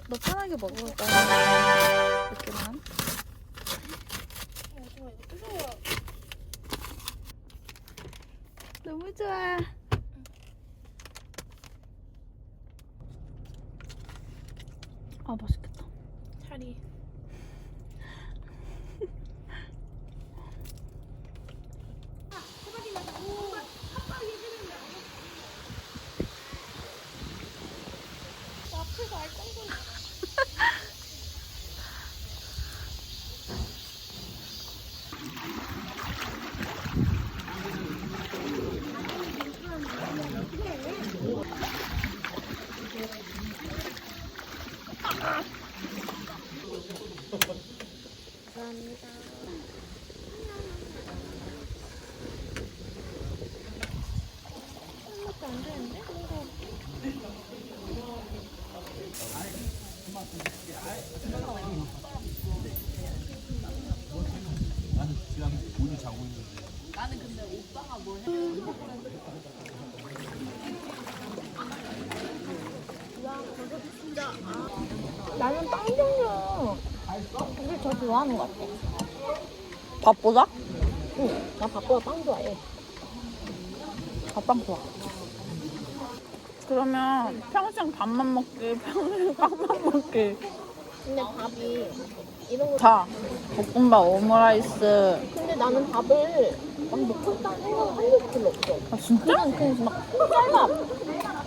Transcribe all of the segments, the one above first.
너 편하게 먹을까? 이렇게만. 너무 좋아. 아, 맛있겠다. 살이. 앞에서 알짱거려. 감사합니다. 아무것도 안 되는데? 나는 지금 오늘 자고 있는데. 나는 근데 오빠가 뭐냐? 나는 빵 종류 이걸 더 좋아하는 것 같아. 밥보다? 응, 나 밥보다 빵 좋아해. 밥빵 좋아. 그러면 평생 밥만 먹기, 평생 빵만 먹기. 근데 밥이 이런 거. 자, 볶음밥, 오므라이스. 근데 나는 밥을 막 먹고 싶다는 생각을 한 적이 별로 없어. 아, 진짜? 그냥 막 쌀밥,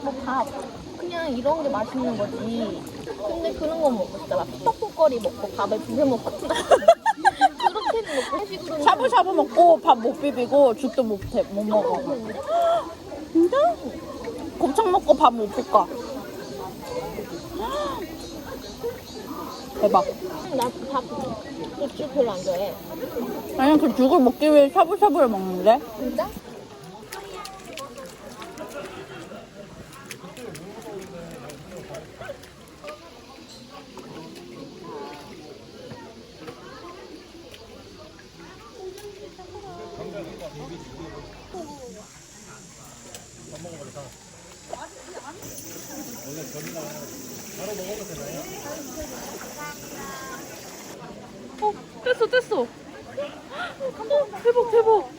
뭐 밥, 그냥 이런 게 맛있는 거지. 근데 그런 거 먹고 싶다. 막 떡볶거리 먹고 밥을 비벼 먹고 그렇게는 먹고 그런 식으로. 샤브샤브 먹고 밥 못 비비고 죽도 못 먹어. 진짜? 곱창 먹고 밥 못 볶아. 대박. 나밥 육즙 별로 안 좋아해. 아니, 그 죽을 먹기 위해 샤브샤브를 먹는데? 진짜? 뗐어, 뗐어. 대박, 대박.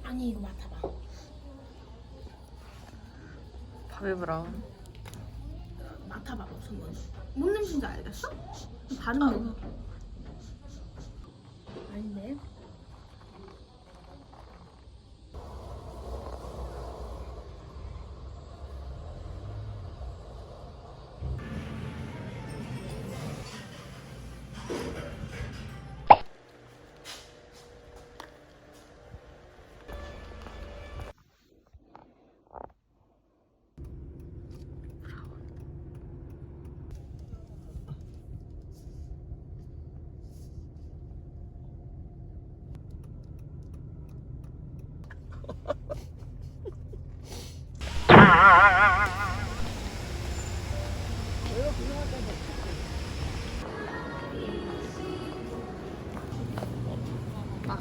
아니 이거 맡아봐. 밥이 브라운. 맡아봐 무슨 거지? 뭔 냄새인지 알겠어? 반응. 아닌데? 아,